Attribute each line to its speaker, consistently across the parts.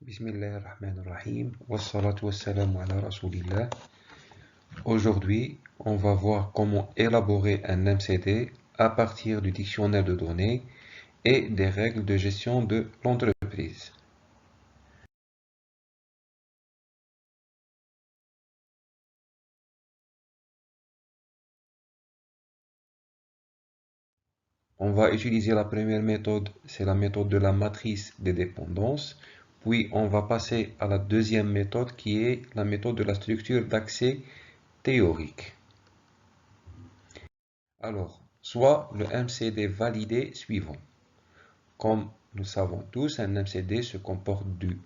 Speaker 1: Bismillahirrahmanirrahim. Wassalatu wassalamu ala rasulillah. Aujourd'hui, on va voir comment élaborer un MCD à partir du dictionnaire de données et des règles de gestion de l'entreprise. On va utiliser la première méthode, c'est la méthode de la matrice des dépendances. Puis on va passer à la deuxième méthode qui est la méthode de la structure d'accès théorique. Alors, soit le MCD validé suivant. Comme nous savons tous, un MCD se comporte de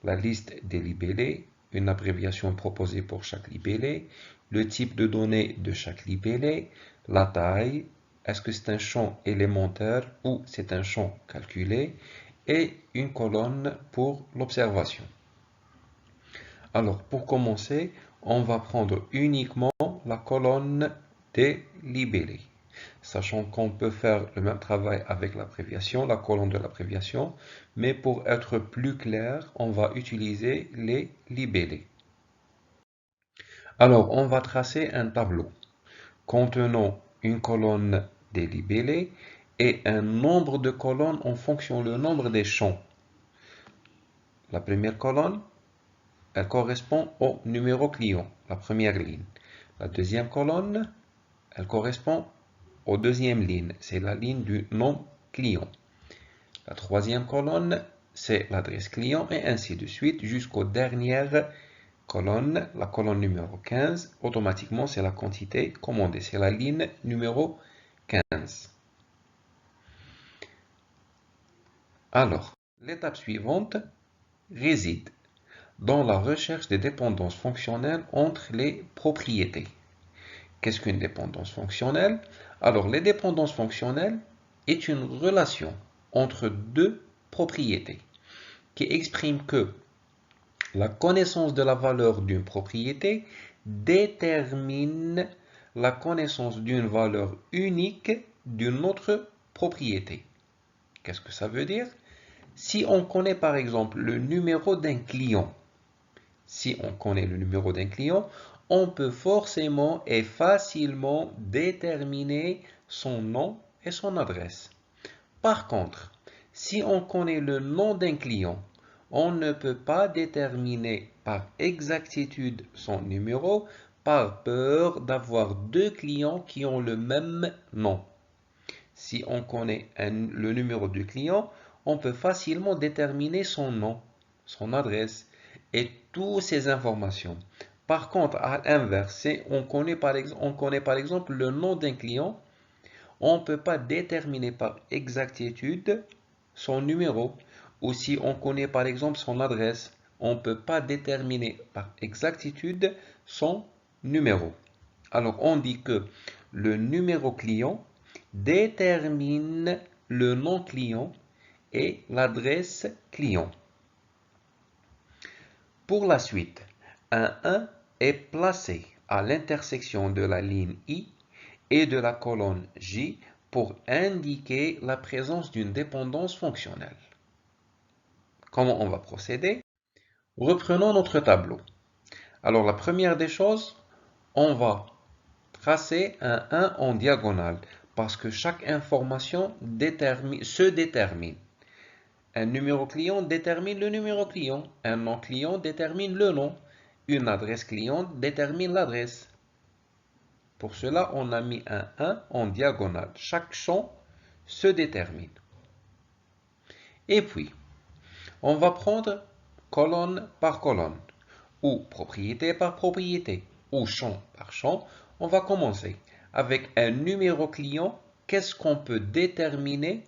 Speaker 1: la liste des libellés, une abréviation proposée pour chaque libellé, le type de données de chaque libellé, la taille, est-ce que c'est un champ élémentaire ou c'est un champ calculé, et une colonne pour l'observation. Alors, pour commencer, on va prendre uniquement la colonne des libellés. Sachant qu'on peut faire le même travail avec l'abréviation, la colonne de l'abréviation, mais pour être plus clair, on va utiliser les libellés. Alors, on va tracer un tableau contenant une colonne des libellés et un nombre de colonnes en fonction du nombre des champs. La première colonne, elle correspond au numéro client, la première ligne. La deuxième colonne, elle correspond aux deuxième ligne, c'est la ligne du nom client. La troisième colonne, c'est l'adresse client et ainsi de suite jusqu'aux dernières colonnes. La colonne numéro 15, automatiquement, c'est la quantité commandée, c'est la ligne numéro 15. Alors, l'étape suivante réside dans la recherche des dépendances fonctionnelles entre les propriétés. Qu'est-ce qu'une dépendance fonctionnelle? Alors, les dépendances fonctionnelles est une relation entre deux propriétés qui exprime que la connaissance de la valeur d'une propriété détermine la connaissance d'une valeur unique d'une autre propriété. Qu'est-ce que ça veut dire? Si on connaît par exemple le numéro d'un client, on peut forcément et facilement déterminer son nom et son adresse. Par contre, si on connaît le nom d'un client, on ne peut pas déterminer par exactitude son numéro par peur d'avoir deux clients qui ont le même nom. Si on connaît le numéro du client, on peut facilement déterminer son nom, son adresse et toutes ces informations. Par contre, à l'inverse, on connaît par exemple le nom d'un client, on ne peut pas déterminer par exactitude son numéro. Ou si on connaît par exemple son adresse, on ne peut pas déterminer par exactitude son numéro. Alors on dit que le numéro client détermine le nom client et l'adresse client. Pour la suite, un 1 est placé à l'intersection de la ligne I et de la colonne J pour indiquer la présence d'une dépendance fonctionnelle. Comment on va procéder? Reprenons notre tableau. Alors la première des choses, on va tracer un 1 en diagonale parce que chaque information se détermine. Un numéro client détermine le numéro client, un nom client détermine le nom, une adresse client détermine l'adresse. Pour cela, on a mis un 1 en diagonale. Chaque champ se détermine. Et puis, on va prendre colonne par colonne, ou propriété par propriété, ou champ par champ. On va commencer avec un numéro client. Qu'est-ce qu'on peut déterminer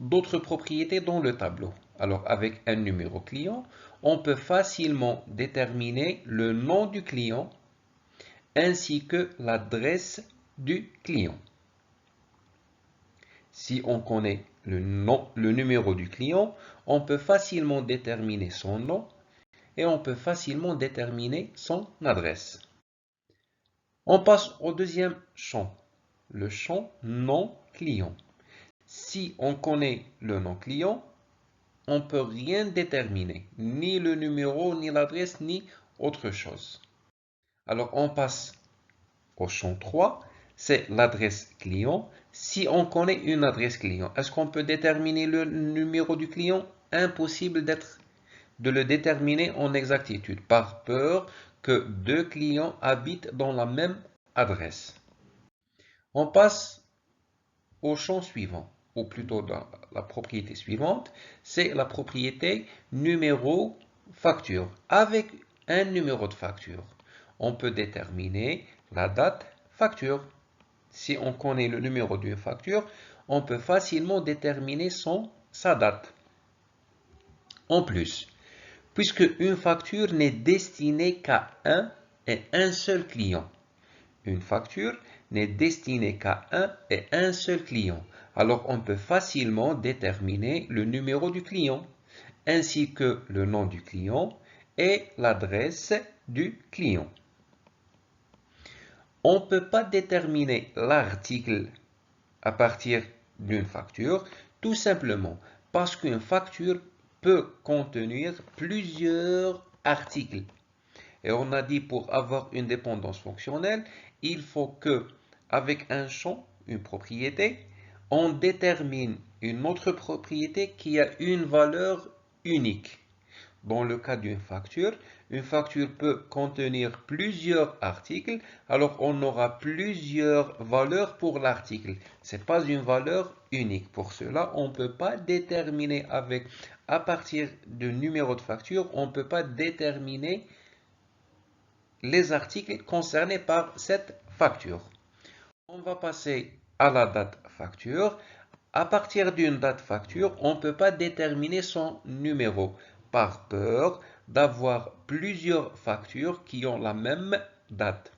Speaker 1: d'autres propriétés dans le tableau? Alors, avec un numéro client, on peut facilement déterminer le nom du client ainsi que l'adresse du client. Si on connaît le numéro du client, on peut facilement déterminer son nom et on peut facilement déterminer son adresse. On passe au deuxième champ, le champ nom client. Si on connaît le nom client, on ne peut rien déterminer, ni le numéro, ni l'adresse, ni autre chose. Alors, on passe au champ 3, c'est l'adresse client. Si on connaît une adresse client, est-ce qu'on peut déterminer le numéro du client? Impossible de le déterminer en exactitude, par peur que deux clients habitent dans la même adresse. On passe au champ suivant, ou plutôt dans la propriété suivante, c'est la propriété numéro facture. Avec un numéro de facture, on peut déterminer la date facture. Si on connaît le numéro d'une facture, on peut facilement déterminer sa date. En plus, puisque une facture n'est destinée qu'à un et un seul client. Une facture n'est destinée qu'à un et un seul client. Alors on peut facilement déterminer le numéro du client, ainsi que le nom du client et l'adresse du client. On ne peut pas déterminer l'article à partir d'une facture, tout simplement parce qu'une facture peut contenir plusieurs articles. Et on a dit pour avoir une dépendance fonctionnelle, il faut que, avec un champ, une propriété, on détermine une autre propriété qui a une valeur unique. Dans le cas d'une facture, une facture peut contenir plusieurs articles, alors on aura plusieurs valeurs pour l'article. Ce n'est pas une valeur unique. Pour cela, on ne peut pas déterminer à partir du numéro de facture, on ne peut pas déterminer les articles concernés par cette facture. On va passer à la date facture. À partir d'une date facture, on ne peut pas déterminer son numéro par peur d'avoir plusieurs factures qui ont la même date.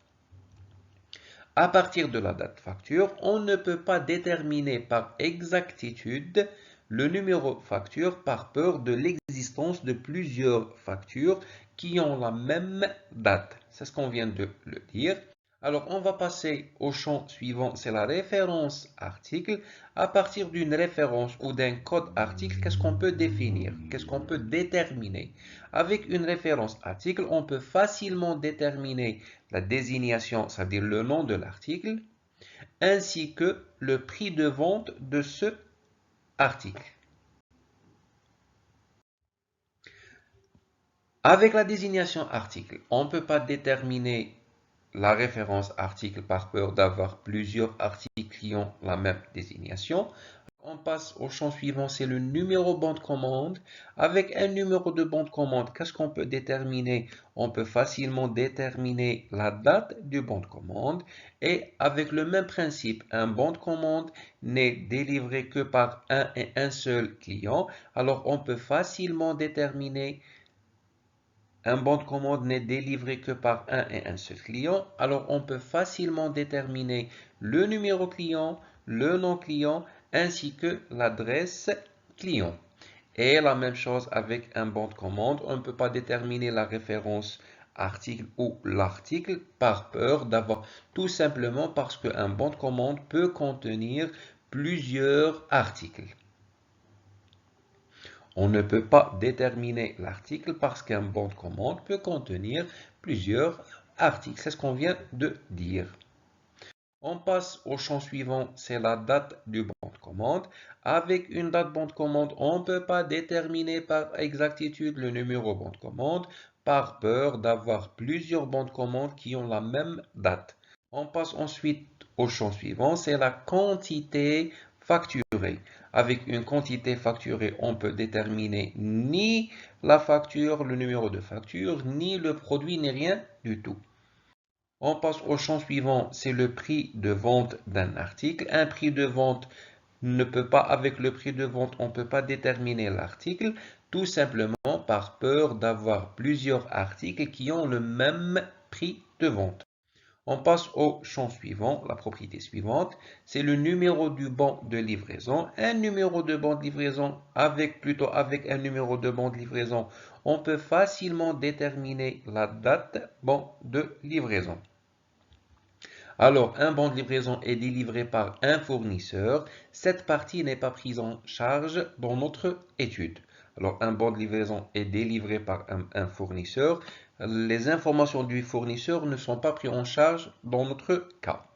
Speaker 1: À partir de la date facture, on ne peut pas déterminer par exactitude le numéro facture par peur de l'existence de plusieurs factures qui ont la même date. C'est ce qu'on vient de le dire. Alors, on va passer au champ suivant, c'est la référence article. À partir d'une référence ou d'un code article, qu'est-ce qu'on peut définir? Qu'est-ce qu'on peut déterminer? Avec une référence article, on peut facilement déterminer la désignation, c'est-à-dire le nom de l'article, ainsi que le prix de vente de ce article. Avec la désignation article, on ne peut pas déterminer la référence article par peur d'avoir plusieurs articles qui ont la même désignation. On passe au champ suivant, c'est le numéro bon de commande. Avec un numéro de bon de commande, qu'est-ce qu'on peut déterminer? On peut facilement déterminer la date du bon de commande. Et avec le même principe, un bon de commande n'est délivré que par un et un seul client. Alors on peut facilement déterminer un bon de commande n'est délivré que par un et un seul client, alors on peut facilement déterminer le numéro client, le nom client, ainsi que l'adresse client. Et la même chose avec un bon de commande, on ne peut pas déterminer la référence article ou l'article par peur d'avoir tout simplement parce qu'un bon de commande peut contenir plusieurs articles. On ne peut pas déterminer l'article parce qu'un bon de commande peut contenir plusieurs articles. C'est ce qu'on vient de dire. On passe au champ suivant, c'est la date du bon de commande. Avec une date bon de commande, on ne peut pas déterminer par exactitude le numéro bon de commande par peur d'avoir plusieurs bons de commande qui ont la même date. On passe ensuite au champ suivant, c'est la quantité facturée. Avec une quantité facturée, on peut déterminer ni la facture, le numéro de facture, ni le produit, ni rien du tout. On passe au champ suivant, c'est le prix de vente d'un article. Un prix de vente ne peut pas, avec le prix de vente, on ne peut pas déterminer l'article, tout simplement par peur d'avoir plusieurs articles qui ont le même prix de vente. On passe au champ suivant, la propriété suivante, c'est le numéro du bon de livraison. Un numéro de bon de livraison avec un numéro de bon de livraison, on peut facilement déterminer la date bon de livraison. Alors, un bon de livraison est délivré par un fournisseur. Cette partie n'est pas prise en charge dans notre étude. Alors, un bon de livraison est délivré par un fournisseur. Les informations du fournisseur ne sont pas prises en charge dans notre cas.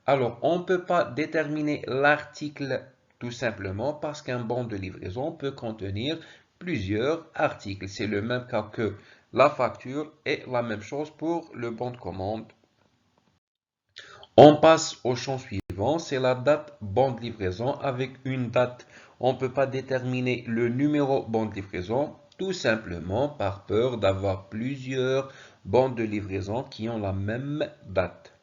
Speaker 1: Alors, on ne peut pas déterminer l'article tout simplement parce qu'un bon de livraison peut contenir plusieurs articles. C'est le même cas que la facture et la même chose pour le bon de commande. On passe au champ suivant, c'est la date bon de livraison. Avec une date, on ne peut pas déterminer le numéro bon de livraison, tout simplement par peur d'avoir plusieurs bons de livraison qui ont la même date.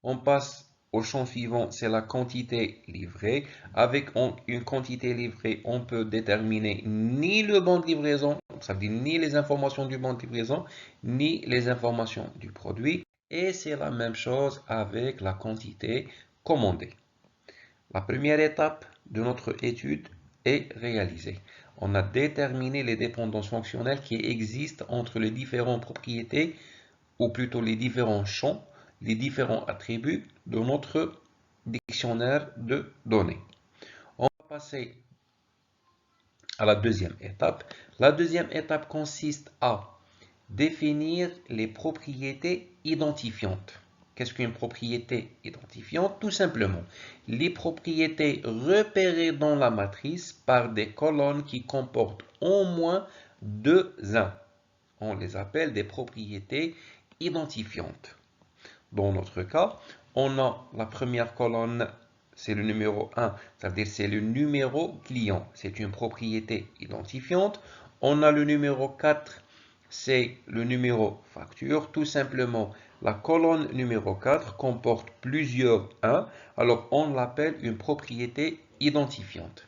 Speaker 1: On passe au champ suivant, c'est la quantité livrée. Avec une quantité livrée, on peut déterminer ni le bon de livraison, ça veut dire ni les informations du bon de livraison, ni les informations du produit. Et c'est la même chose avec la quantité commandée. La première étape de notre étude est réalisée. On a déterminé les dépendances fonctionnelles qui existent entre les différentes propriétés, ou plutôt les différents champs, les différents attributs de notre dictionnaire de données. On va passer à la deuxième étape. La deuxième étape consiste à définir les propriétés identifiantes. Qu'est-ce qu'une propriété identifiante? Tout simplement, les propriétés repérées dans la matrice par des colonnes qui comportent au moins deux uns. On les appelle des propriétés identifiantes. Dans notre cas, on a la première colonne, c'est le numéro 1, ça veut dire c'est le numéro client. C'est une propriété identifiante. On a le numéro 4, c'est le numéro facture. Tout simplement, la colonne numéro 4 comporte plusieurs 1, alors on l'appelle une propriété identifiante.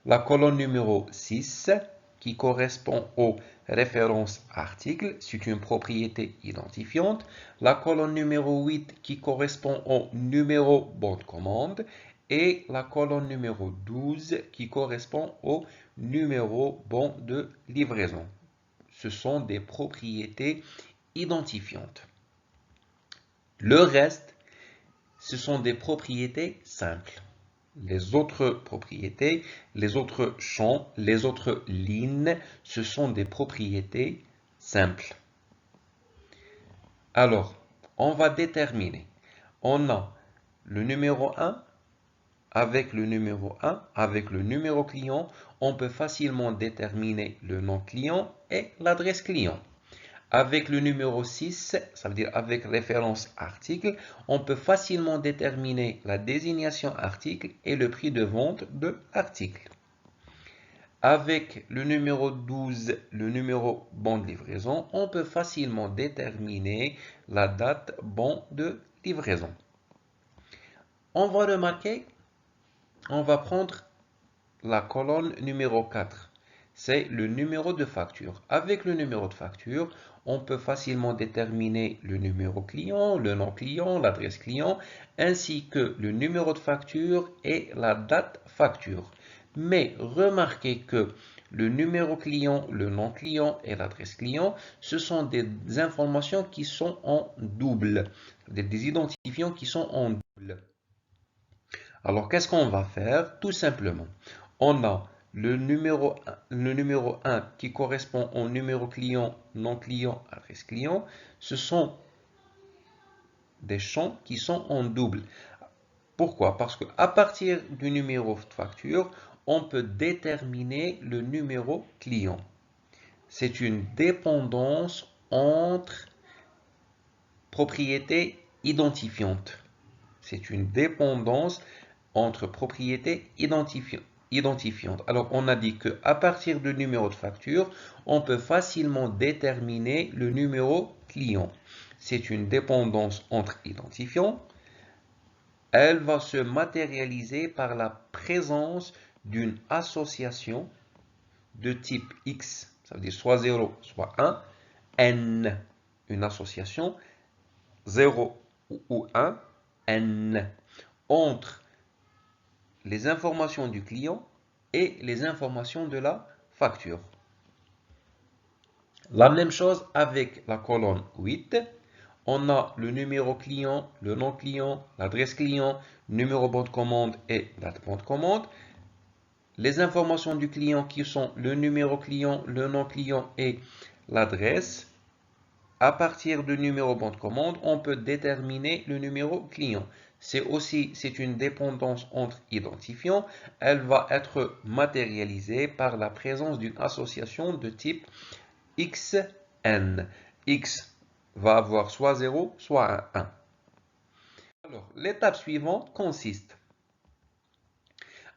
Speaker 1: La colonne numéro 6, qui correspond aux références articles, c'est une propriété identifiante. La colonne numéro 8, qui correspond au numéro bon de commande. Et la colonne numéro 12, qui correspond au numéro bon de livraison. Ce sont des propriétés identifiantes. Le reste, ce sont des propriétés simples. Les autres propriétés, les autres champs, les autres lignes, ce sont des propriétés simples. Alors, on va déterminer. On a le numéro 1. Avec le numéro 1, avec le numéro client, on peut facilement déterminer le nom client et l'adresse client. Avec le numéro 6, ça veut dire avec référence article, on peut facilement déterminer la désignation article et le prix de vente de l'article. Avec le numéro 12, le numéro bon de livraison, on peut facilement déterminer la date bon de livraison. On va remarquer, on va prendre la colonne numéro 4. C'est le numéro de facture. Avec le numéro de facture, on peut facilement déterminer le numéro client, le nom client, l'adresse client, ainsi que le numéro de facture et la date facture. Mais remarquez que le numéro client, le nom client et l'adresse client, ce sont des informations qui sont en double, des identifiants qui sont en double. Alors, qu'est-ce qu'on va faire? Tout simplement, on a le numéro 1 qui correspond au numéro client, nom client, adresse client. Ce sont des champs qui sont en double. Pourquoi? Parce qu'à partir du numéro de facture, on peut déterminer le numéro client. C'est une dépendance entre propriétés identifiantes. C'est une dépendance entre propriétés identifiantes. Alors, on a dit qu'à partir du numéro de facture, on peut facilement déterminer le numéro client. C'est une dépendance entre identifiants. Elle va se matérialiser par la présence d'une association de type X, ça veut dire soit 0, soit 1, N, une association 0 ou 1, N, entre les informations du client et les informations de la facture. La même chose avec la colonne 8. On a le numéro client, le nom client, l'adresse client, numéro bon de commande et date bon de commande. les informations du client qui sont le numéro client, le nom client et l'adresse. À partir du numéro bon de commande, on peut déterminer le numéro client. C'est une dépendance entre identifiants. Elle va être matérialisée par la présence d'une association de type XN. X va avoir soit 0, soit 1. Alors, l'étape suivante consiste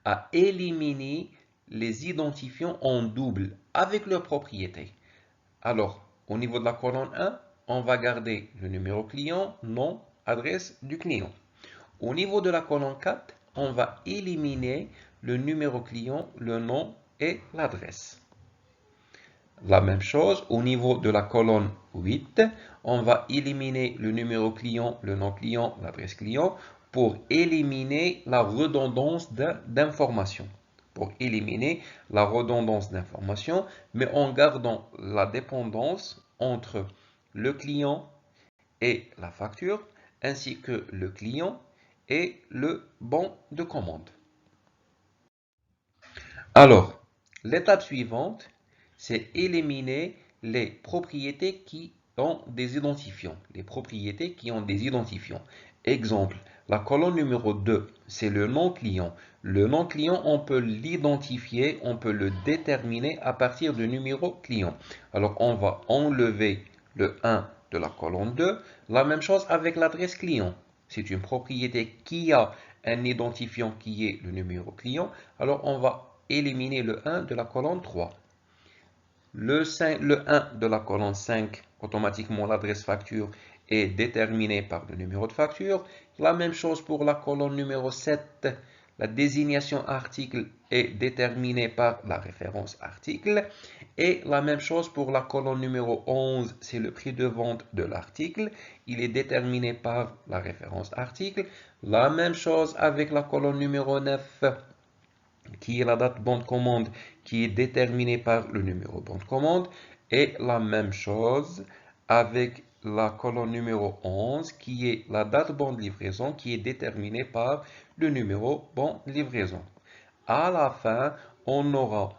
Speaker 1: à éliminer les identifiants en double avec leur propriété. Alors, au niveau de la colonne 1, on va garder le numéro client, nom, adresse du client. Au niveau de la colonne 4, on va éliminer le numéro client, le nom et l'adresse. La même chose, au niveau de la colonne 8, on va éliminer le numéro client, le nom client, l'adresse client pour éliminer la redondance d'informations. Pour éliminer la redondance d'informations, mais en gardant la dépendance entre le client et la facture, ainsi que le client et le bon de commande. Alors, l'étape suivante, c'est éliminer les propriétés qui ont des identifiants. Les propriétés qui ont des identifiants. Exemple, la colonne numéro 2, c'est le nom client. Le nom client, on peut l'identifier, on peut le déterminer à partir du numéro client. Alors, on va enlever le 1 de la colonne 2. La même chose avec l'adresse client. C'est une propriété qui a un identifiant qui est le numéro client. Alors, on va éliminer le 1 de la colonne 3. Le 1 de la colonne 5, automatiquement l'adresse facture est déterminée par le numéro de facture. La même chose pour la colonne numéro 7. La désignation article est déterminée par la référence article. Et la même chose pour la colonne numéro 11, c'est le prix de vente de l'article. Il est déterminé par la référence article. La même chose avec la colonne numéro 9, qui est la date bon de commande, qui est déterminée par le numéro bon de commande. Et la même chose avec la colonne numéro 11, qui est la date bon de livraison, qui est déterminée par le numéro bon de livraison. À la fin, on aura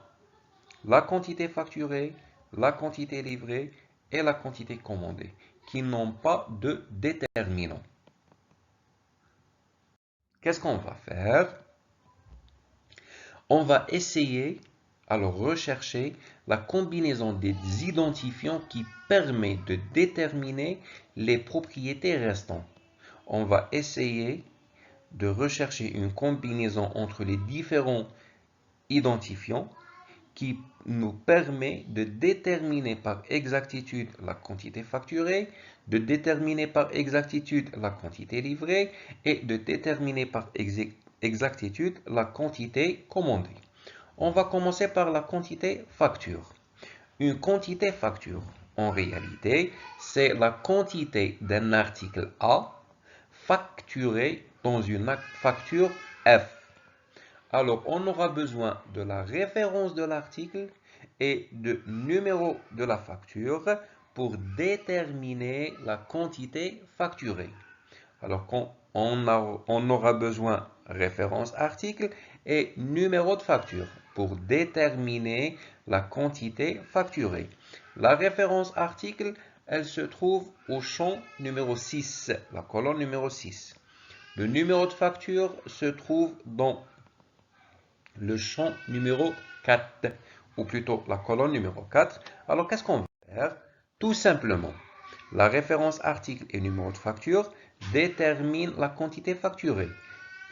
Speaker 1: la quantité facturée, la quantité livrée et la quantité commandée, qui n'ont pas de déterminant. Qu'est-ce qu'on va faire? On va essayer, alors rechercher la combinaison des identifiants qui permet de déterminer les propriétés restantes. On va essayer de rechercher une combinaison entre les différents identifiants qui nous permet de déterminer par exactitude la quantité facturée, de déterminer par exactitude la quantité livrée et de déterminer par exactitude la quantité commandée. On va commencer par la quantité facture. Une quantité facture, en réalité, c'est la quantité d'un article A facturé dans une facture F. Alors, on aura besoin de la référence de l'article et du numéro de la facture pour déterminer la quantité facturée. Alors, on aura besoin de référence article et numéro de facture pour déterminer la quantité facturée. La référence article, elle se trouve au champ numéro 6, la colonne numéro 6. Le numéro de facture se trouve dans le champ numéro 4, ou plutôt la colonne numéro 4. Alors, qu'est-ce qu'on va faire? Tout simplement, la référence article et numéro de facture déterminent la quantité facturée.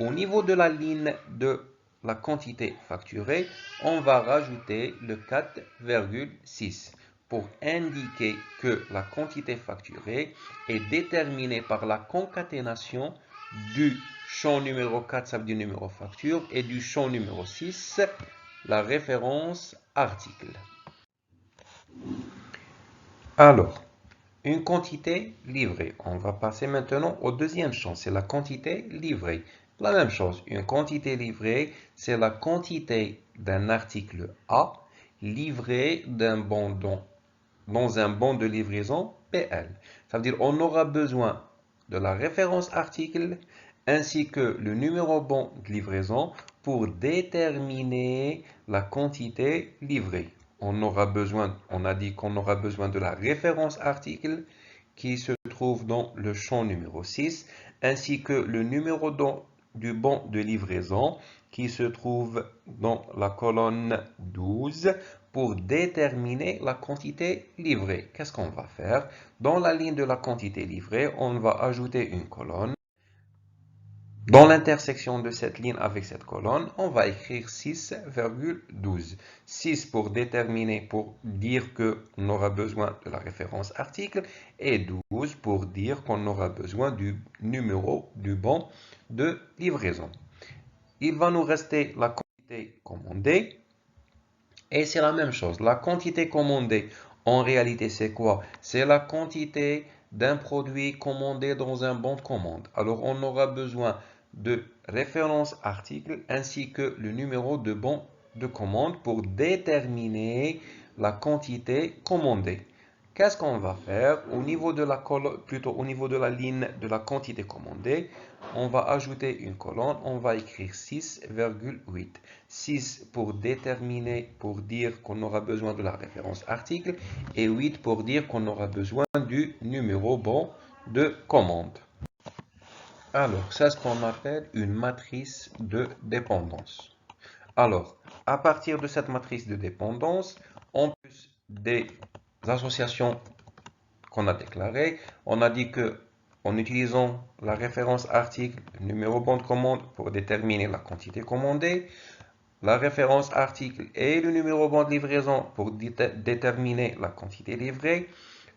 Speaker 1: Au niveau de la ligne de la quantité facturée, on va rajouter le 4,6 pour indiquer que la quantité facturée est déterminée par la concaténation du champ numéro 4, ça veut dire numéro facture, et du champ numéro 6, la référence article. Alors, une quantité livrée. On va passer maintenant au deuxième champ, c'est la quantité livrée. La même chose, une quantité livrée, c'est la quantité d'un article A livré dans un bon de livraison PL. Ça veut dire qu'on aura besoin de la référence article ainsi que le numéro bon de livraison pour déterminer la quantité livrée. On a dit qu'on aura besoin de la référence article qui se trouve dans le champ numéro 6, ainsi que le numéro du bon de livraison qui se trouve dans la colonne 12 pour déterminer la quantité livrée. Qu'est-ce qu'on va faire? Dans la ligne de la quantité livrée, on va ajouter une colonne. Dans l'intersection de cette ligne avec cette colonne, on va écrire 6,12. 6 pour déterminer, pour dire qu'on aura besoin de la référence article et 12 pour dire qu'on aura besoin du numéro du bon de livraison. Il va nous rester la quantité commandée et c'est la même chose. La quantité commandée, en réalité, c'est quoi? C'est la quantité d'un produit commandé dans un bon de commande. Alors, on aura besoin de référence article ainsi que le numéro de bon de commande pour déterminer la quantité commandée. Qu'est-ce qu'on va faire au niveau de la colonne, plutôt au niveau de la ligne de la quantité commandée? On va ajouter une colonne, on va écrire 6,8. 6 pour déterminer, pour dire qu'on aura besoin de la référence article et 8 pour dire qu'on aura besoin du numéro bon de commande. Alors, c'est ce qu'on appelle une matrice de dépendance. Alors, à partir de cette matrice de dépendance, en plus des associations qu'on a déclarées, on a dit que en utilisant la référence article, le numéro bon de commande pour déterminer la quantité commandée, la référence article et le numéro bon de livraison pour déterminer la quantité livrée,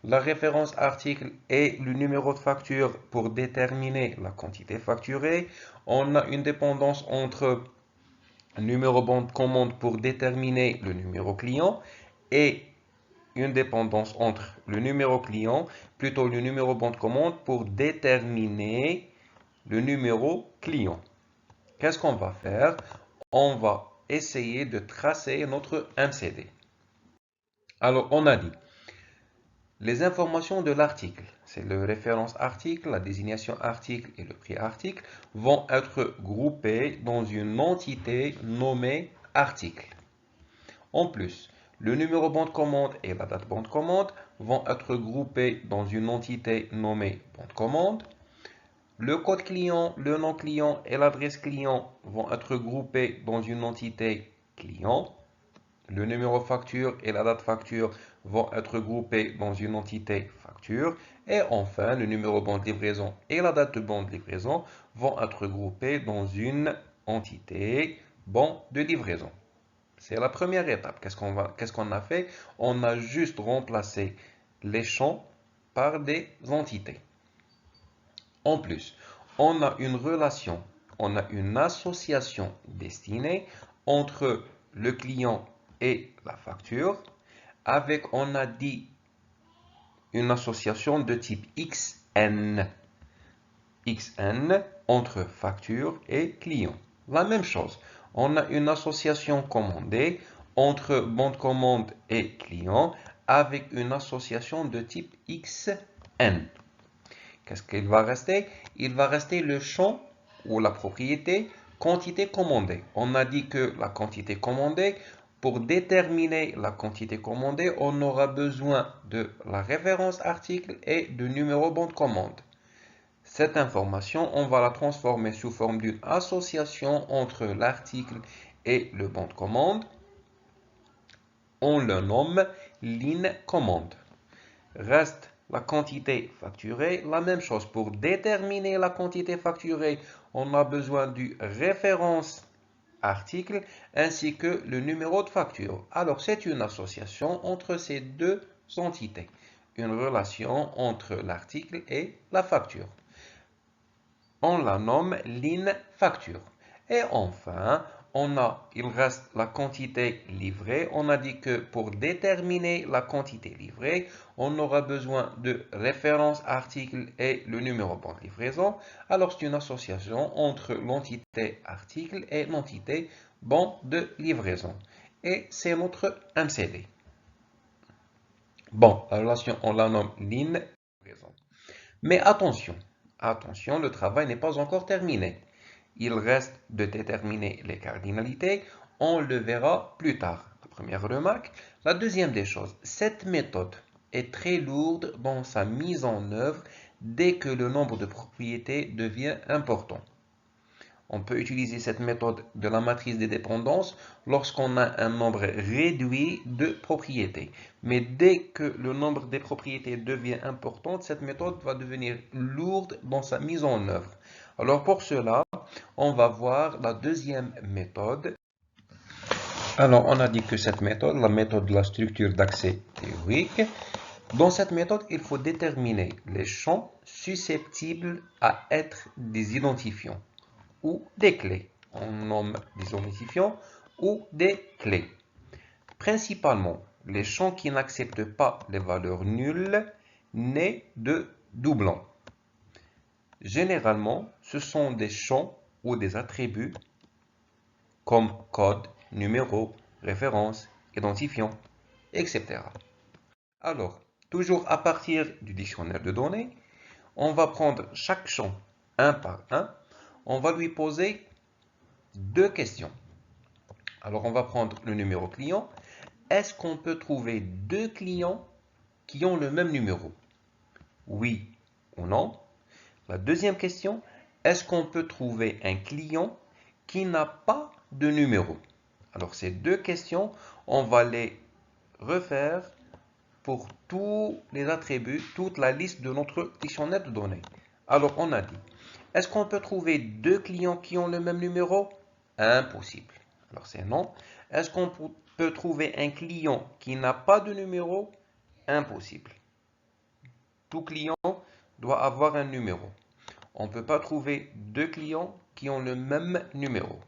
Speaker 1: la référence article et le numéro de facture pour déterminer la quantité facturée. On a une dépendance entre le numéro bon de commande pour déterminer le numéro client et une dépendance entre le numéro client, plutôt le numéro bon de commande pour déterminer le numéro client. Qu'est-ce qu'on va faire? On va essayer de tracer notre MCD. Alors, on a dit les informations de l'article, c'est le référence article, la désignation article et le prix article, vont être groupés dans une entité nommée article. En plus, le numéro bon de commande et la date bon de commande vont être groupés dans une entité nommée bon de commande. Le code client, le nom client et l'adresse client vont être groupés dans une entité client. Le numéro facture et la date facture vont être groupés dans une entité facture. Et enfin, le numéro bon de livraison et la date de bon de livraison vont être groupés dans une entité bon de livraison. C'est la première étape. Qu'est-ce qu'on a fait? On a juste remplacé les champs par des entités. En plus, on a une relation, on a une association destinée entre le client et la facture, avec, on a dit, une association de type XN. XN entre facture et client. La même chose, on a une association commandée entre bon de commande et client avec une association de type XN. Qu'est-ce qu'il va rester? Il va rester le champ ou la propriété quantité commandée. On a dit que la quantité commandée, pour déterminer la quantité commandée, on aura besoin de la référence article et du numéro bon de commande. Cette information, on va la transformer sous forme d'une association entre l'article et le bon de commande. On le nomme ligne commande. Reste la quantité facturée, la même chose. Pour déterminer la quantité facturée, on a besoin du référence article ainsi que le numéro de facture. Alors, c'est une association entre ces deux entités. Une relation entre l'article et la facture. On la nomme ligne facture. Et enfin, il reste la quantité livrée. On a dit que pour déterminer la quantité livrée, on aura besoin de référence article et le numéro bon de livraison. Alors, c'est une association entre l'entité article et l'entité bon de livraison. Et c'est notre MCD. Bon, la relation, on la nomme ligne livraison. Mais attention, Attention, le travail n'est pas encore terminé. Il reste de déterminer les cardinalités. On le verra plus tard. La première remarque. La deuxième des choses, cette méthode est très lourde dans sa mise en œuvre dès que le nombre de propriétés devient important. On peut utiliser cette méthode de la matrice des dépendances lorsqu'on a un nombre réduit de propriétés. Mais dès que le nombre des propriétés devient important, cette méthode va devenir lourde dans sa mise en œuvre. Alors pour cela, on va voir la deuxième méthode. Alors on a dit que cette méthode, la méthode de la structure d'accès théorique, dans cette méthode, il faut déterminer les champs susceptibles à être des identifiants ou des clés. On nomme des identifiants ou des clés. Principalement, les champs qui n'acceptent pas les valeurs nulles nés de doublons. Généralement, ce sont des champs ou des attributs comme code, numéro, référence, identifiant, etc. Alors, toujours à partir du dictionnaire de données, on va prendre chaque champ un par un. On va lui poser deux questions. Alors, on va prendre le numéro client. Est-ce qu'on peut trouver deux clients qui ont le même numéro? Oui ou non? La deuxième question, est-ce qu'on peut trouver un client qui n'a pas de numéro? Alors, ces deux questions, on va les refaire pour tous les attributs, toute la liste de notre dictionnaire de données. Alors, on a dit, est-ce qu'on peut trouver deux clients qui ont le même numéro? Impossible. Alors, c'est non. Est-ce qu'on peut trouver un client qui n'a pas de numéro? Impossible. Tout client doit avoir un numéro. On ne peut pas trouver deux clients qui ont le même numéro.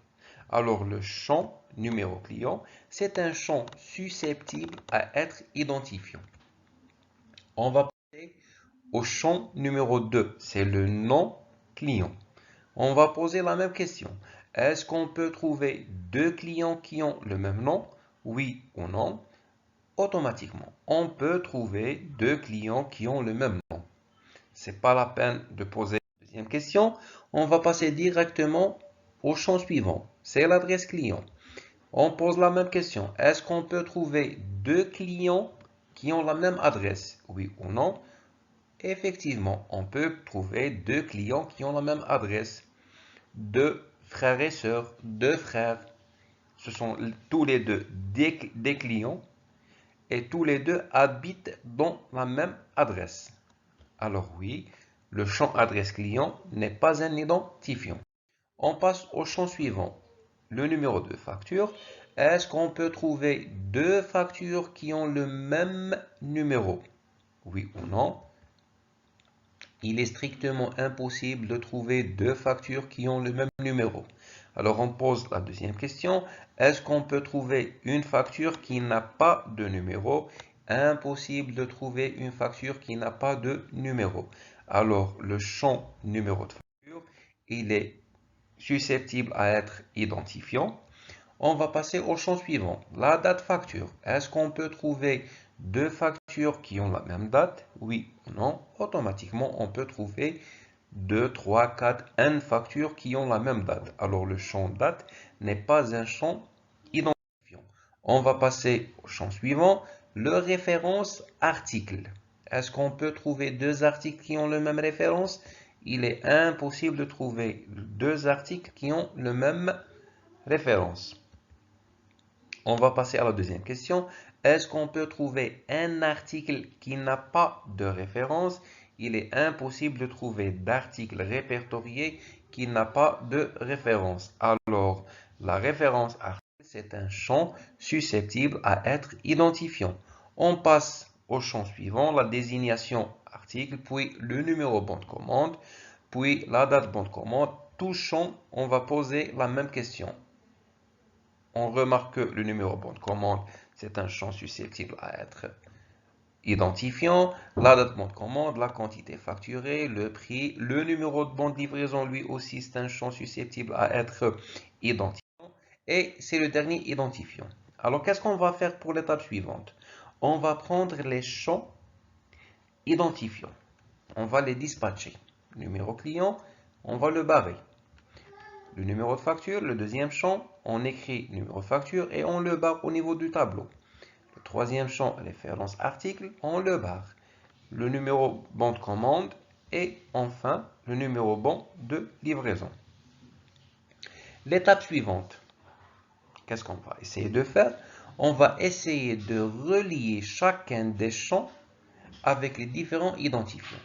Speaker 1: Alors, le champ numéro client, c'est un champ susceptible à être identifiant. On va passer au champ numéro 2, c'est le nom client. On va poser la même question. Est-ce qu'on peut trouver deux clients qui ont le même nom? Oui ou non? Automatiquement, on peut trouver deux clients qui ont le même nom. C'est pas la peine de poser la deuxième question. On va passer directement au champ suivant. C'est l'adresse client. On pose la même question. Est-ce qu'on peut trouver deux clients qui ont la même adresse? Oui ou non? Effectivement, on peut trouver deux clients qui ont la même adresse. Deux frères et sœurs, deux frères. Ce sont tous les deux des clients et tous les deux habitent dans la même adresse. Alors oui, le champ adresse client n'est pas un identifiant. On passe au champ suivant, le numéro de facture. Est-ce qu'on peut trouver deux factures qui ont le même numéro? Oui ou non? Il est strictement impossible de trouver deux factures qui ont le même numéro. Alors on pose la deuxième question. Est-ce qu'on peut trouver une facture qui n'a pas de numéro? Impossible de trouver une facture qui n'a pas de numéro. Alors le champ numéro de facture, il est susceptible à être identifiant. On va passer au champ suivant, la date facture. Est-ce qu'on peut trouver deux factures qui ont la même date? Oui ou non? Automatiquement, on peut trouver 2, 3, 4, n factures qui ont la même date. Alors, le champ date n'est pas un champ identifiant. On va passer au champ suivant, le référence article. Est-ce qu'on peut trouver deux articles qui ont la même référence? Il est impossible de trouver deux articles qui ont la même référence. On va passer à la deuxième question. Est-ce qu'on peut trouver un article qui n'a pas de référence? Il est impossible de trouver d'article répertorié qui n'a pas de référence. Alors, la référence article, c'est un champ susceptible à être identifiant. On passe au champ suivant, la désignation article, puis le numéro bon de commande, puis la date bon de commande. Tout champ, on va poser la même question. On remarque que le numéro bon de commande, c'est un champ susceptible à être identifiant. La date bon de commande, la quantité facturée, le prix. Le numéro de bon de livraison, lui aussi, c'est un champ susceptible à être identifiant. Et c'est le dernier identifiant. Alors, qu'est-ce qu'on va faire pour l'étape suivante? On va prendre les champs identifiants. On va les dispatcher. numéro client, on va le barrer. Le numéro de facture, le deuxième champ, on écrit numéro de facture et on le barre au niveau du tableau. Le troisième champ, référence article, on le barre. Le numéro bon de commande et enfin le numéro bon de livraison. L'étape suivante, qu'est-ce qu'on va essayer de faire? On va essayer de relier chacun des champs avec les différents identifiants.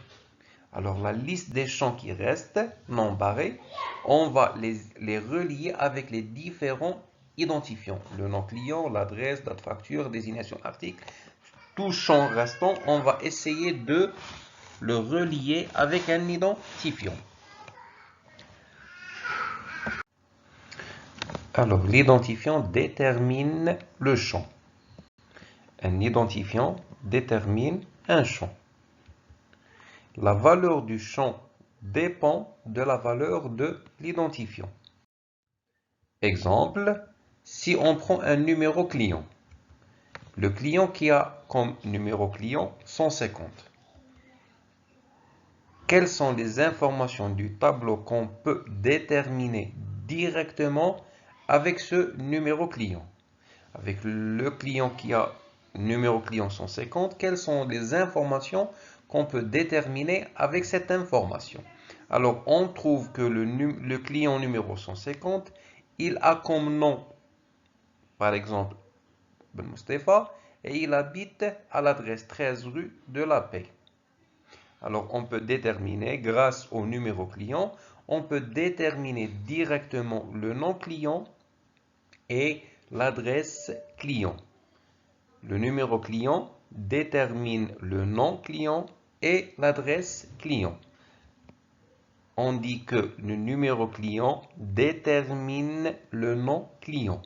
Speaker 1: Alors la liste des champs qui restent non barrés, on va les relier avec les différents identifiants. Le nom client, l'adresse, date facture, désignation article. Tout champ restant, on va essayer de le relier avec un identifiant. Alors l'identifiant détermine le champ. Un identifiant détermine un champ. La valeur du champ dépend de la valeur de l'identifiant. Exemple, si on prend un numéro client, le client qui a comme numéro client 150. Quelles sont les informations du tableau qu'on peut déterminer directement avec ce numéro client? Avec le client qui a numéro client 150, quelles sont les informations qu'on peut déterminer avec cette information? Alors, on trouve que le client numéro 150, il a comme nom, par exemple, Ben Mustafa, et il habite à l'adresse 13 rue de la Paix. Alors, on peut déterminer, grâce au numéro client, on peut déterminer directement le nom client et l'adresse client. Le numéro client détermine le nom client et l'adresse client. On dit que le numéro client détermine le nom client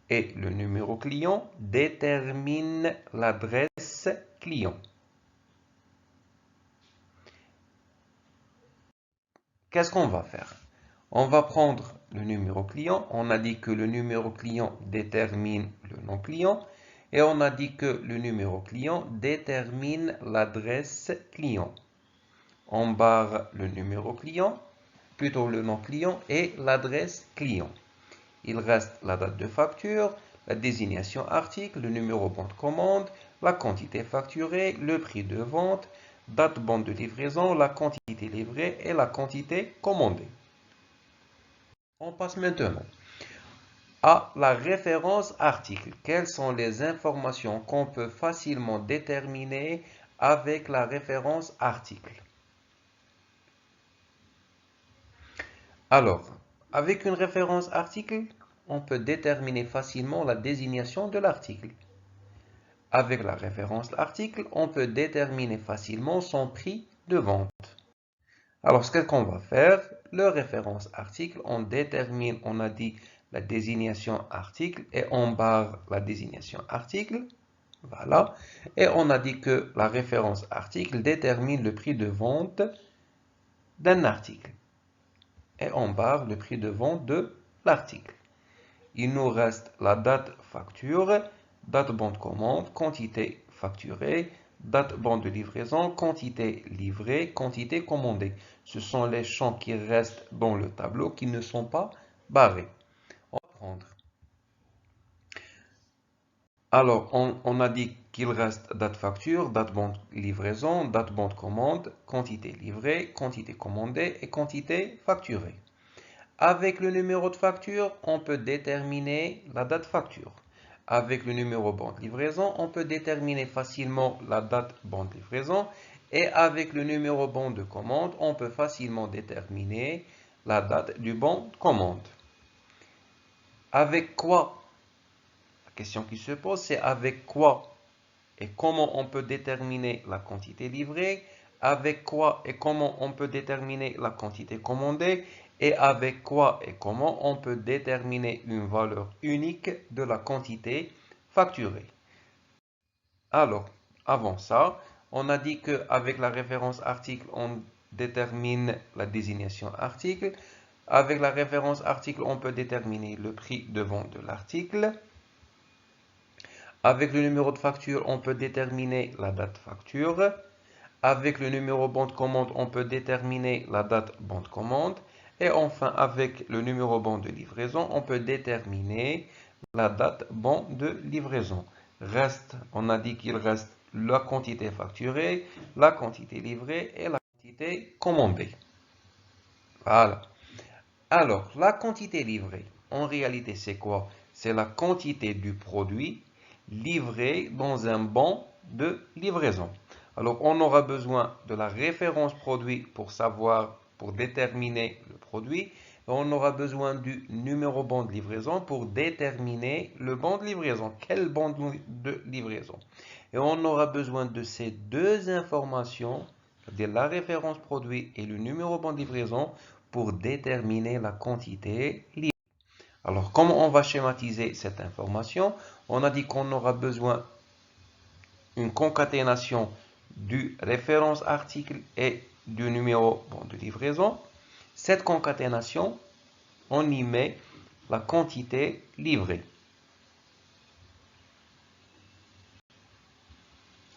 Speaker 1: et le numéro client détermine l'adresse client. Qu'est-ce qu'on va faire? On va prendre le numéro client. On a dit que le numéro client détermine le nom client et on a dit que le numéro client détermine l'adresse client. On barre le numéro client, plutôt le nom client et l'adresse client. Il reste la date de facture, la désignation article, le numéro bon de commande, la quantité facturée, le prix de vente, date bon de livraison, la quantité livrée et la quantité commandée. On passe maintenant à la référence article. Quelles sont les informations qu'on peut facilement déterminer avec la référence article? Alors, avec une référence article, on peut déterminer facilement la désignation de l'article. Avec la référence article, on peut déterminer facilement son prix de vente. Alors, ce qu'on va faire, le référence article, on détermine, on a dit la désignation article et on barre la désignation article. Voilà. Et on a dit que la référence article détermine le prix de vente d'un article. Et on barre le prix de vente de l'article. Il nous reste la date facture, date bon de commande, quantité facturée, date bon de livraison, quantité livrée, quantité commandée. Ce sont les champs qui restent dans le tableau qui ne sont pas barrés. On va prendre. Alors, on a dit qu'il reste date facture, date bon de livraison, date bon de commande, quantité livrée, quantité commandée et quantité facturée. Avec le numéro de facture, on peut déterminer la date facture. Avec le numéro bon de livraison, on peut déterminer facilement la date bon de livraison. Et avec le numéro bon de commande, on peut facilement déterminer la date du bon de commande. Avec quoi? La question qui se pose, c'est avec quoi et comment on peut déterminer la quantité livrée, avec quoi et comment on peut déterminer la quantité commandée, et avec quoi et comment on peut déterminer une valeur unique de la quantité facturée. Alors, avant ça, on a dit qu'avec la référence article, on détermine la désignation article. Avec la référence article, on peut déterminer le prix de vente de l'article. Avec le numéro de facture, on peut déterminer la date facture. Avec le numéro bon de commande, on peut déterminer la date bon de commande. Et enfin, avec le numéro bon de livraison, on peut déterminer la date bon de livraison. On a dit qu'il reste la quantité facturée, la quantité livrée et la quantité commandée. Voilà. Alors, la quantité livrée, en réalité, c'est quoi? C'est la quantité du produit livré dans un bon de livraison. Alors, on aura besoin de la référence produit pour déterminer le produit. Et on aura besoin du numéro bon de livraison pour déterminer le bon de livraison. Quel bon de livraison? Et on aura besoin de ces deux informations, c'est-à-dire la référence produit et le numéro bon de livraison, pour déterminer la quantité livrée. Alors, comment on va schématiser cette information? On a dit qu'on aura besoin d'une concaténation du référence article et du numéro bon de livraison. Cette concaténation, on y met la quantité livrée.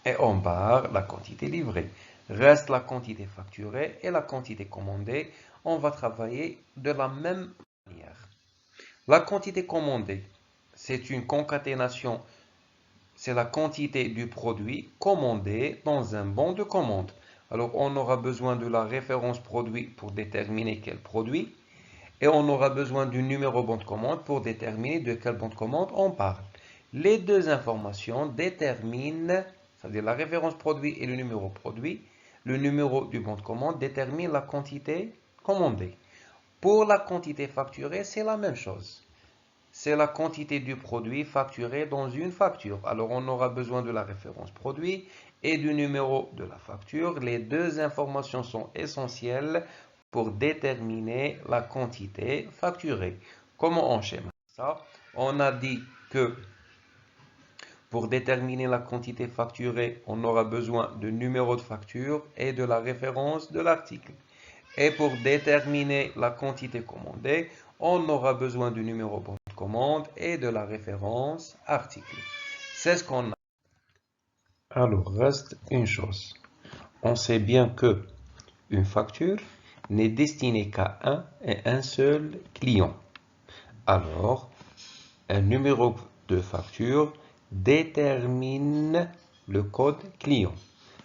Speaker 1: Et on barre la quantité livrée. Reste la quantité facturée et la quantité commandée. On va travailler de la même manière. La quantité commandée, c'est une concaténation, c'est la quantité du produit commandé dans un bon de commande. Alors, on aura besoin de la référence produit pour déterminer quel produit. Et on aura besoin du numéro bon de commande pour déterminer de quel bon de commande on parle. Les deux informations déterminent, c'est-à-dire la référence produit et le numéro produit, le numéro du bon de commande détermine la quantité commandée. Pour la quantité facturée, c'est la même chose. C'est la quantité du produit facturé dans une facture. Alors, on aura besoin de la référence produit et du numéro de la facture. Les deux informations sont essentielles pour déterminer la quantité facturée. Comment on schématise ça? On a dit que pour déterminer la quantité facturée, on aura besoin du numéro de facture et de la référence de l'article. Et pour déterminer la quantité commandée, on aura besoin du numéro bon de commande et de la référence article. C'est ce qu'on a. Alors, reste une chose. On sait bien que une facture n'est destinée qu'à un et un seul client. Alors, un numéro de facture détermine le code client.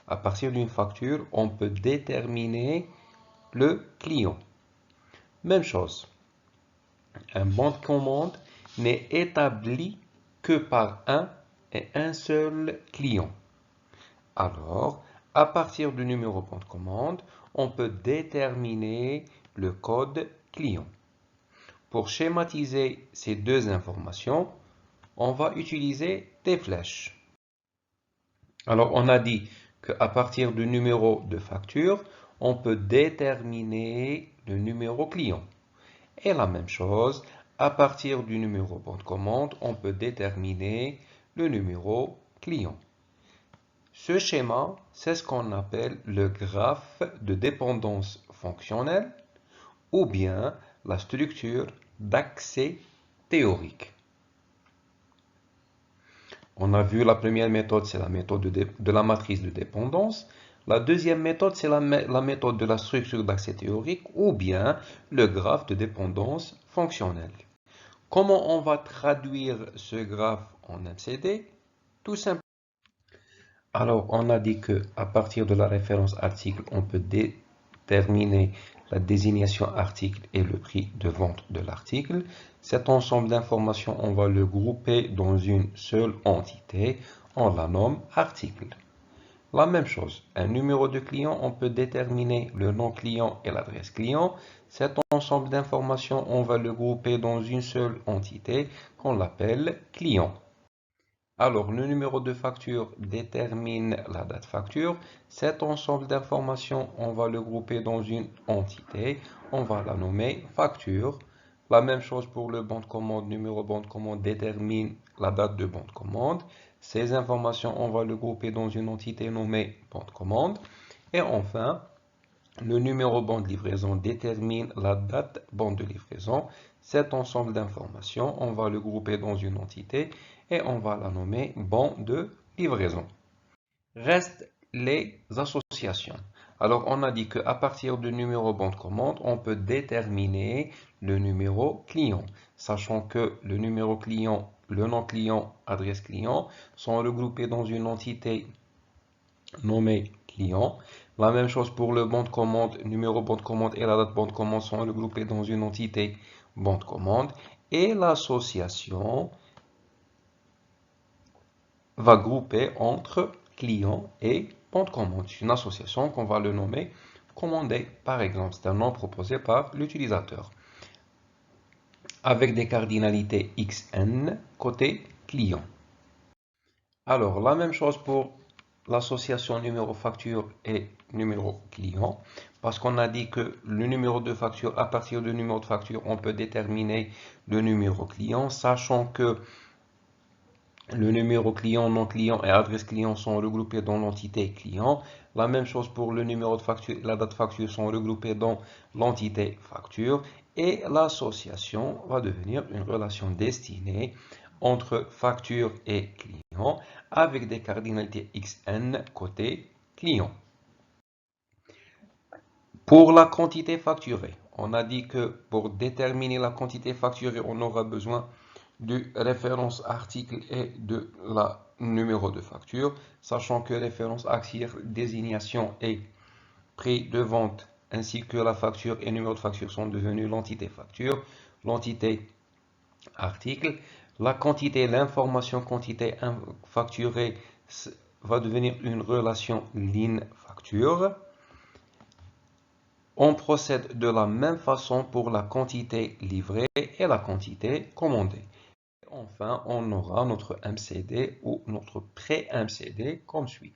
Speaker 1: À partir d'une facture, on peut déterminer le client. Même chose. Un bon de commande n'est établi que par un et un seul client. Alors, à partir du numéro bon de commande, on peut déterminer le code client. Pour schématiser ces deux informations, on va utiliser des flèches. Alors, on a dit qu'à partir du numéro de facture, on peut déterminer le numéro client. Et la même chose, à partir du numéro bon de commande, on peut déterminer le numéro client. Ce schéma, c'est ce qu'on appelle le graphe de dépendance fonctionnelle ou bien la structure d'accès théorique. On a vu la première méthode, c'est la méthode de la matrice de dépendance. La deuxième méthode, c'est la méthode de la structure d'accès théorique ou bien le graphe de dépendance fonctionnelle. Comment on va traduire ce graphe en MCD? Tout simplement. Alors, on a dit que à partir de la référence article, on peut déterminer la désignation article et le prix de vente de l'article. Cet ensemble d'informations, on va le grouper dans une seule entité. On la nomme article. La même chose, un numéro de client, on peut déterminer le nom client et l'adresse client. Cet ensemble d'informations, on va le grouper dans une seule entité qu'on l'appelle client. Alors, le numéro de facture détermine la date facture. Cet ensemble d'informations, on va le grouper dans une entité. On va la nommer facture. La même chose pour le bon de commande. Numéro bon de commande détermine la date de bon de commande. Ces informations, on va le grouper dans une entité nommée bon de commande. Et enfin, le numéro bon de livraison détermine la date bon de livraison. Cet ensemble d'informations, on va le grouper dans une entité et on va la nommer bon de livraison. Restent les associations. l'association. Alors, on a dit qu'à partir du numéro bon de commande, on peut déterminer le numéro client, sachant que le numéro client, le nom client, adresse client sont regroupés dans une entité nommée client. La même chose pour le bon de commande, numéro bon de commande et la date bon de commande sont regroupés dans une entité bon de commande. Et l'association va grouper entre client et bon de commande. C'est une association qu'on va le nommer commandé, par exemple. C'est un nom proposé par l'utilisateur. Avec des cardinalités xn côté client. Alors, la même chose pour l'association numéro facture et numéro client. Parce qu'on a dit que le numéro de facture, à partir du numéro de facture, on peut déterminer le numéro client, sachant que le numéro client, nom client et adresse client sont regroupés dans l'entité client. La même chose pour le numéro de facture et la date facture sont regroupés dans l'entité facture. Et l'association va devenir une relation destinée entre facture et client avec des cardinalités xn côté client. Pour la quantité facturée, on a dit que pour déterminer la quantité facturée, on aura besoin du référence article et de la numéro de facture, sachant que référence article, désignation et prix de vente, ainsi que la facture et numéro de facture sont devenus l'entité facture, l'entité article, la quantité, l'information quantité facturée va devenir une relation ligne facture. On procède de la même façon pour la quantité livrée et la quantité commandée. Enfin, on aura notre MCD ou notre pré-MCD comme suit.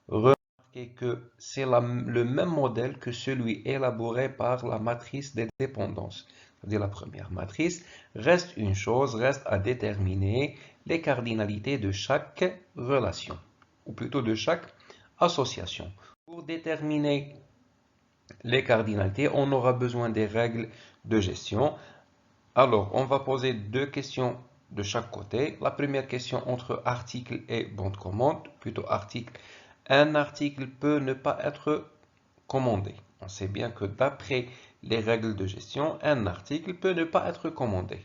Speaker 1: Remarquez que c'est le même modèle que celui élaboré par la matrice des dépendances. C'est-à-dire la première matrice. Reste une chose, reste à déterminer les cardinalités de chaque relation, ou plutôt de chaque association. Pour déterminer les cardinalités, on aura besoin des règles de gestion. Alors, on va poser deux questions de chaque côté. La première question entre article et bon de commande, plutôt article. Un article peut ne pas être commandé. On sait bien que d'après les règles de gestion, un article peut ne pas être commandé.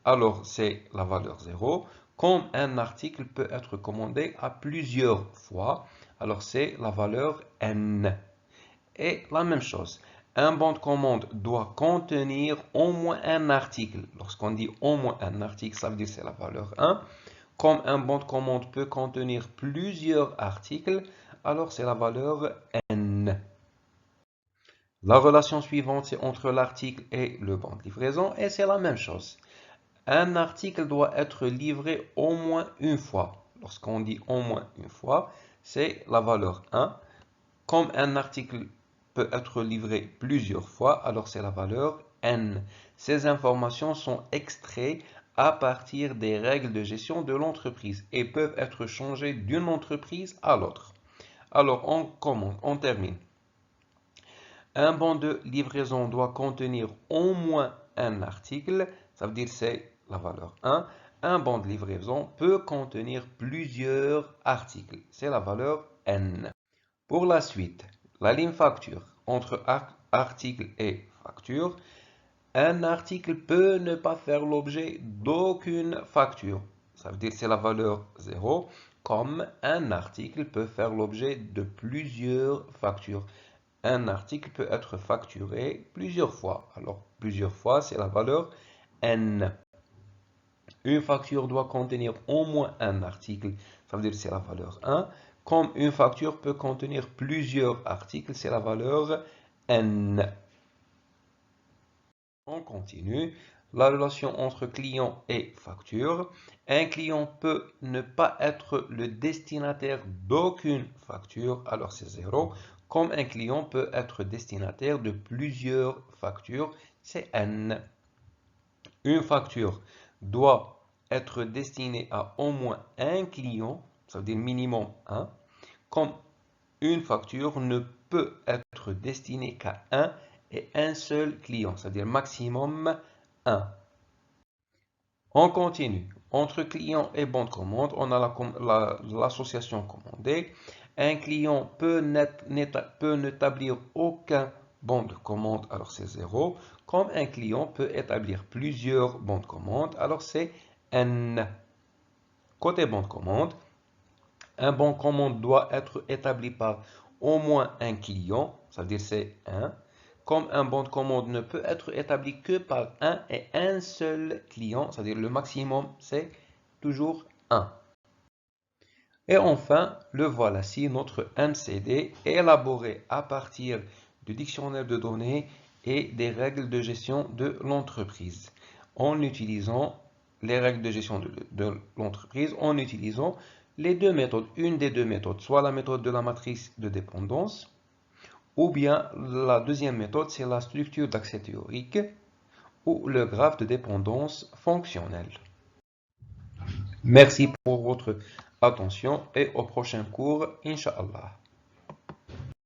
Speaker 1: Alors, c'est la valeur 0. Comme un article peut être commandé à plusieurs fois, alors c'est la valeur n. Et la même chose, un bon de commande doit contenir au moins un article. Lorsqu'on dit au moins un article, ça veut dire que c'est la valeur 1. Comme un bon de commande peut contenir plusieurs articles, alors c'est la valeur n. La relation suivante, c'est entre l'article et le bon de livraison, et c'est la même chose. Un article doit être livré au moins une fois. Lorsqu'on dit au moins une fois, c'est la valeur 1. Comme un article peut être livré plusieurs fois, alors c'est la valeur n. Ces informations sont extraites à partir des règles de gestion de l'entreprise et peuvent être changées d'une entreprise à l'autre. Alors on commence, on termine. Un bon de livraison doit contenir au moins un article, ça veut dire c'est la valeur 1. Un bon de livraison peut contenir plusieurs articles, c'est la valeur n. Pour la suite, la ligne facture entre article et facture. Un article peut ne pas faire l'objet d'aucune facture. Ça veut dire que c'est la valeur 0, comme un article peut faire l'objet de plusieurs factures. Un article peut être facturé plusieurs fois. Alors, plusieurs fois, c'est la valeur n. Une facture doit contenir au moins un article. Ça veut dire que c'est la valeur 1. Comme une facture peut contenir plusieurs articles, c'est la valeur n. On continue. La relation entre client et facture. Un client peut ne pas être le destinataire d'aucune facture, alors c'est 0. Comme un client peut être destinataire de plusieurs factures, c'est n. Une facture doit être destinée à au moins un client, ça veut dire minimum 1, comme une facture ne peut être destinée qu'à un et un seul client, c'est-à-dire maximum 1. On continue. Entre client et bon de commande, on a l'association commandée. Un client peut n'établir aucun bon de commande, alors c'est 0. Comme un client peut établir plusieurs bons de commande, alors c'est N. Côté bon de commande, un bon de commande doit être établi par au moins un client, ça veut dire c'est 1. Comme un bon de commande ne peut être établi que par un et un seul client, c'est-à-dire le maximum c'est toujours 1. Et enfin, le voici, notre MCD élaboré à partir du dictionnaire de données et des règles de gestion de l'entreprise. En utilisant les règles de gestion de l'entreprise, en utilisant les deux méthodes. Une des deux méthodes, soit la méthode de la matrice de dépendance, ou bien la deuxième méthode, c'est la structure d'accès théorique ou le graphe de dépendance fonctionnelle. Merci pour votre attention et au prochain cours, Inch'Allah.